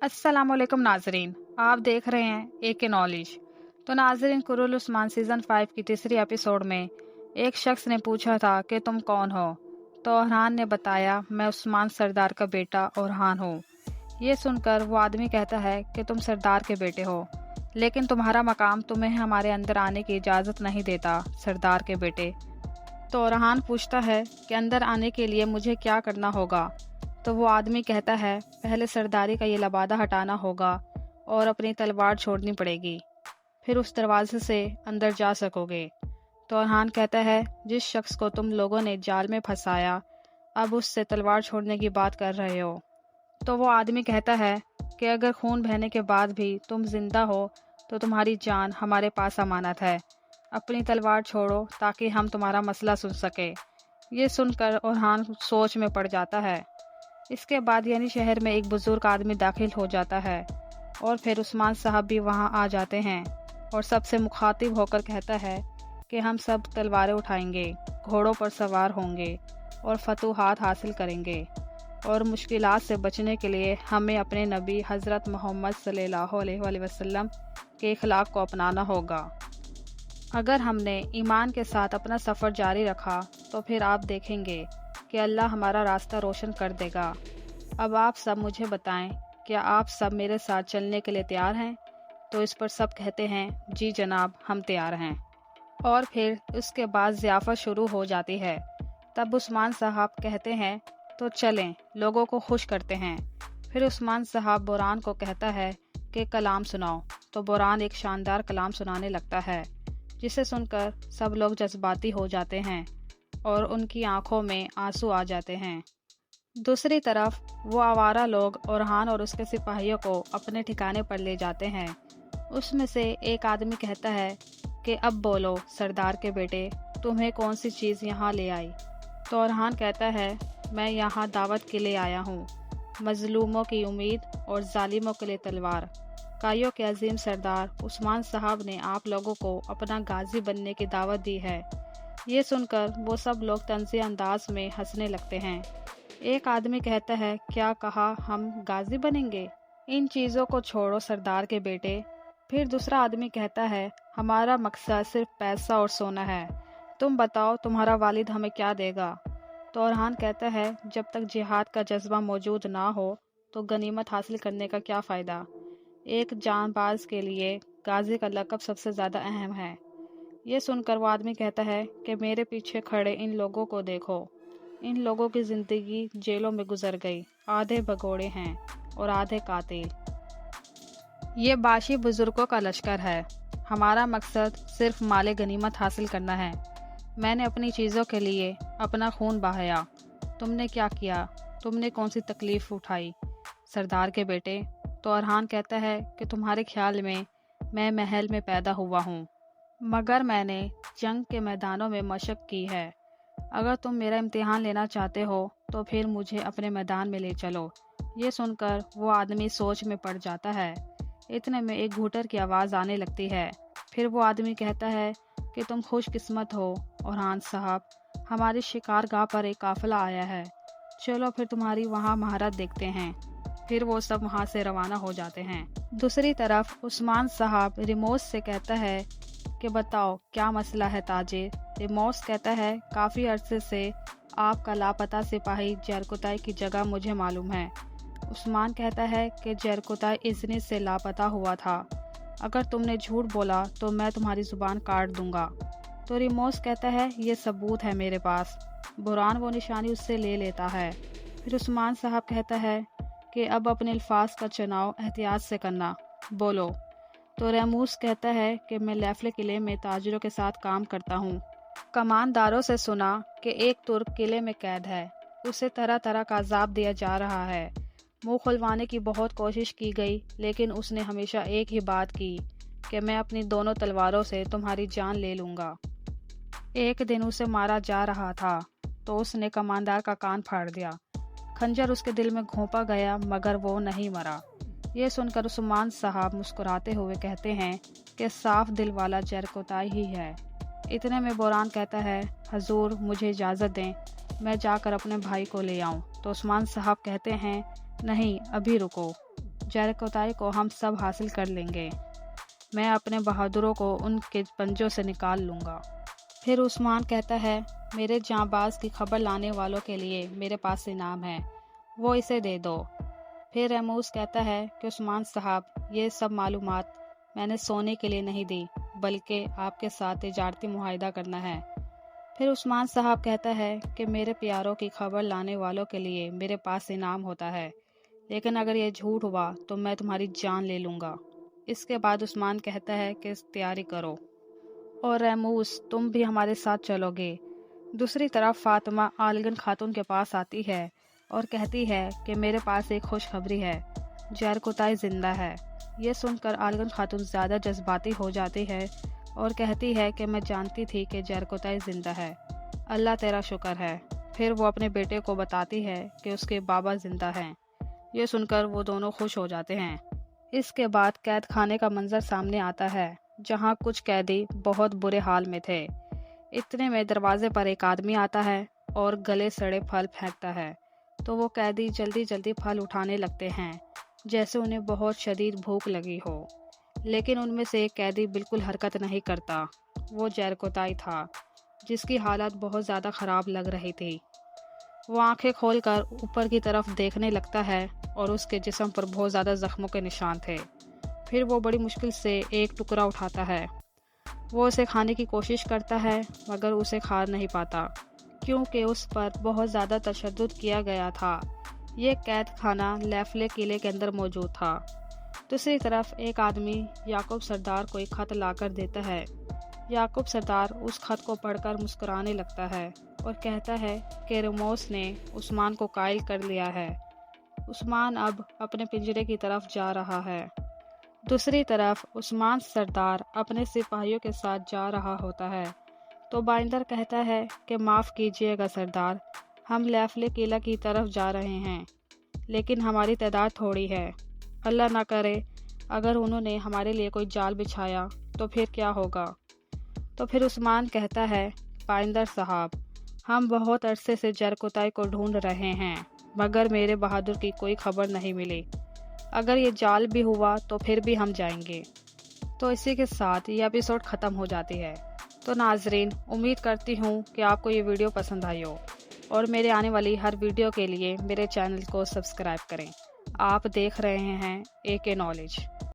अस्सलाम वालेकुम नाजरीन, आप देख रहे हैं AK नॉलेज। तो नाजरीन, कुरुल उस्मान सीज़न 5 की तीसरी एपिसोड में एक शख्स ने पूछा था कि तुम कौन हो। तो अरहान ने बताया, मैं उस्मान सरदार का बेटा अरहान हूँ। ये सुनकर वो आदमी कहता है कि तुम सरदार के बेटे हो, लेकिन तुम्हारा मकाम तुम्हें हमारे अंदर आने की इजाज़त नहीं देता सरदार के बेटे। तो अरहान पूछता है कि अंदर आने के लिए मुझे क्या करना होगा। तो वो आदमी कहता है, पहले सरदारी का ये लबादा हटाना होगा और अपनी तलवार छोड़नी पड़ेगी, फिर उस दरवाजे से अंदर जा सकोगे। तो अरहान कहता है, जिस शख्स को तुम लोगों ने जाल में फंसाया, अब उससे तलवार छोड़ने की बात कर रहे हो। तो वो आदमी कहता है कि अगर खून बहने के बाद भी तुम जिंदा हो तो तुम्हारी जान हमारे पास अमानत है। अपनी तलवार छोड़ो ताकि हम तुम्हारा मसला सुन सके। ये सुनकर अरहान सोच में पड़ जाता है। इसके बाद यानी शहर में एक बुजुर्ग आदमी दाखिल हो जाता है और फिर उस्मान साहब भी वहां आ जाते हैं और सबसे मुखातिब होकर कहता है कि हम सब तलवारें उठाएंगे, घोड़ों पर सवार होंगे और फतूहात हासिल करेंगे, और मुश्किलात से बचने के लिए हमें अपने नबी हज़रत मोहम्मद सल्लल्लाहु अलैहि वसल्लम के अखलाक को अपनाना होगा। अगर हमने ईमान के साथ अपना सफ़र जारी रखा तो फिर आप देखेंगे कि अल्लाह हमारा रास्ता रोशन कर देगा। अब आप सब मुझे बताएं, क्या आप सब मेरे साथ चलने के लिए तैयार हैं? तो इस पर सब कहते हैं, जी जनाब, हम तैयार हैं। और फिर उसके बाद ज़ियाफ़त शुरू हो जाती है। तब उस्मान साहब कहते हैं, तो चलें, लोगों को खुश करते हैं। फिर उस्मान साहब बुरहान को कहता है कि कलाम सुनाओ। तो बुरहान एक शानदार कलाम सुनाने लगता है, जिसे सुनकर सब लोग जज्बाती हो जाते हैं और उनकी आंखों में आंसू आ जाते हैं। दूसरी तरफ वो आवारा लोग अरहान और उसके सिपाहियों को अपने ठिकाने पर ले जाते हैं। उसमें से एक आदमी कहता है कि अब बोलो सरदार के बेटे, तुम्हें कौन सी चीज़ यहाँ ले आई? तो अरहान कहता है, मैं यहाँ दावत के लिए आया हूँ, मजलूमों की उम्मीद और जालिमों के लिए तलवार। कायों के अजीम सरदार उस्मान साहब ने आप लोगों को अपना गाजी बनने की दावत दी है। ये सुनकर वो सब लोग तंज़ी अंदाज में हंसने लगते हैं। एक आदमी कहता है, क्या कहा, हम गाजी बनेंगे? इन चीज़ों को छोड़ो सरदार के बेटे। फिर दूसरा आदमी कहता है, हमारा मकसद सिर्फ पैसा और सोना है। तुम बताओ तुम्हारा वालिद हमें क्या देगा? तो अरहान कहता है, जब तक जिहाद का जज्बा मौजूद ना हो तो गनीमत हासिल करने का क्या फ़ायदा। एक जानबाज के लिए गाजी का लक़ब सबसे ज़्यादा अहम है। ये सुनकर वो आदमी कहता है कि मेरे पीछे खड़े इन लोगों को देखो। इन लोगों की ज़िंदगी जेलों में गुजर गई, आधे भगोड़े हैं और आधे कातिल। ये बाशी बुजुर्गों का लश्कर है। हमारा मकसद सिर्फ माले गनीमत हासिल करना है। मैंने अपनी चीज़ों के लिए अपना खून बहाया। तुमने क्या किया? तुमने कौन सी तकलीफ़ उठाई सरदार के बेटे? तो अरहान कहता है कि तुम्हारे ख्याल में मैं महल में पैदा हुआ हूँ, मगर मैंने जंग के मैदानों में मशक की है। अगर तुम मेरा इम्तिहान लेना चाहते हो तो फिर मुझे अपने मैदान में ले चलो। ये सुनकर वो आदमी सोच में पड़ जाता है। इतने में एक घूटर की आवाज़ आने लगती है। फिर वो आदमी कहता है कि तुम खुशकिस्मत हो अरहान साहब, हमारी शिकारगाह पर एक काफिला आया है। चलो फिर तुम्हारी वहाँ महारत देखते हैं। फिर वो सब वहाँ से रवाना हो जाते हैं। दूसरी तरफ उस्मान साहब रिमोस से कहता है कि बताओ क्या मसला है ताजिर? रिमोस कहता है, काफ़ी अरसे से आपका लापता सिपाही जरकुताई की जगह मुझे मालूम है। उस्मान कहता है कि जरकुताई इज़्नी से लापता हुआ था। अगर तुमने झूठ बोला तो मैं तुम्हारी ज़ुबान काट दूंगा। तो रिमोस कहता है, ये सबूत है मेरे पास। बुरहान वो निशानी उससे ले लेता है। फिर उस्मान साहब कहता है कि अब अपने अल्फाज का चुनाव एहतियात से करना, बोलो। तो रेमूस कहता है कि मैं लेफले किले में ताजिरों के साथ काम करता हूँ। कमानदारों से सुना कि एक तुर्क किले में कैद है, उसे तरह तरह का अजाब दिया जा रहा है। मुंह खुलवाने की बहुत कोशिश की गई, लेकिन उसने हमेशा एक ही बात की कि मैं अपनी दोनों तलवारों से तुम्हारी जान ले लूँगा। एक दिन उसे मारा जा रहा था तो उसने कमांडर का कान फाड़ दिया। खंजर उसके दिल में घोंपा गया, मगर वो नहीं मरा। ये सुनकर उस्मान साहब मुस्कुराते हुए कहते हैं कि साफ दिल वाला जरकुताई ही है। इतने में बुरहान कहता है, हजूर मुझे इजाज़त दें, मैं जाकर अपने भाई को ले आऊं। तो उस्मान साहब कहते हैं, नहीं, अभी रुको। जरकोताई को हम सब हासिल कर लेंगे। मैं अपने बहादुरों को उनके पंजों से निकाल लूँगा। फिर उस्मान कहता है, मेरे जांबाज की खबर लाने वालों के लिए मेरे पास इनाम है, वो इसे दे दो। फिर रैमूस कहता है कि उस्मान साहब, ये सब मालूमात मैंने सोने के लिए नहीं दी, बल्कि आपके साथ तिजारती मुआहिदा करना है। फिर उस्मान साहब कहता है कि मेरे प्यारों की खबर लाने वालों के लिए मेरे पास इनाम होता है, लेकिन अगर ये झूठ हुआ तो मैं तुम्हारी जान ले लूँगा। इसके बाद उस्मान कहता है कि तैयारी करो और रैमूस, तुम भी हमारे साथ चलोगे। दूसरी तरफ फातिमा आलगन खातून के पास आती है और कहती है कि मेरे पास एक खुशखबरी है, जरकोताई जिंदा है। ये सुनकर आलगन खातून ज़्यादा जज्बाती हो जाती है और कहती है कि मैं जानती थी कि जरकोताई जिंदा है, अल्लाह तेरा शुक्र है। फिर वो अपने बेटे को बताती है कि उसके बाबा जिंदा हैं। ये सुनकर वो दोनों खुश हो जाते हैं। इसके बाद कैद खाने का मंजर सामने आता है, जहाँ कुछ कैदी बहुत बुरे हाल में थे। इतने में दरवाजे पर एक आदमी आता है और गले सड़े फल फेंकता है, तो वो कैदी जल्दी जल्दी फल उठाने लगते हैं, जैसे उन्हें बहुत शदीद भूख लगी हो। लेकिन उनमें से एक कैदी बिल्कुल हरकत नहीं करता। वो जरकोताई था, जिसकी हालत बहुत ज़्यादा ख़राब लग रही थी। वो आंखें खोलकर ऊपर की तरफ देखने लगता है और उसके जिस्म पर बहुत ज़्यादा ज़ख्मों के निशान थे। फिर वो बड़ी मुश्किल से एक टुकड़ा उठाता है। वो उसे खाने की कोशिश करता है, मगर उसे खा नहीं पाता, क्योंकि उस पर बहुत ज़्यादा तशद्दुद किया गया था। ये कैद खाना लेफले किले के अंदर मौजूद था। दूसरी तरफ एक आदमी याकूब सरदार को एक खत लाकर देता है। याकूब सरदार उस खत को पढ़कर मुस्कुराने लगता है और कहता है कि रैमूस ने उस्मान को कायल कर लिया है। उस्मान अब अपने पिंजरे की तरफ जा रहा है। दूसरी तरफ उस्मान सरदार अपने सिपाहियों के साथ जा रहा होता है, तो बाइंदर कहता है कि माफ़ कीजिएगा सरदार, हम लेफले किला की तरफ जा रहे हैं, लेकिन हमारी तादाद थोड़ी है। अल्लाह ना करे अगर उन्होंने हमारे लिए कोई जाल बिछाया तो फिर क्या होगा। तो फिर उस्मान कहता है, बाइंदर साहब, हम बहुत अरसे से जरकोताई को ढूंढ रहे हैं, मगर मेरे बहादुर की कोई खबर नहीं मिली। अगर ये जाल भी हुआ तो फिर भी हम जाएंगे। तो इसी के साथ ये एपिसोड ख़त्म हो जाती है। तो नाजरीन, उम्मीद करती हूँ कि आपको ये वीडियो पसंद आई हो और मेरे आने वाली हर वीडियो के लिए मेरे चैनल को सब्सक्राइब करें। आप देख रहे हैं AK नॉलेज।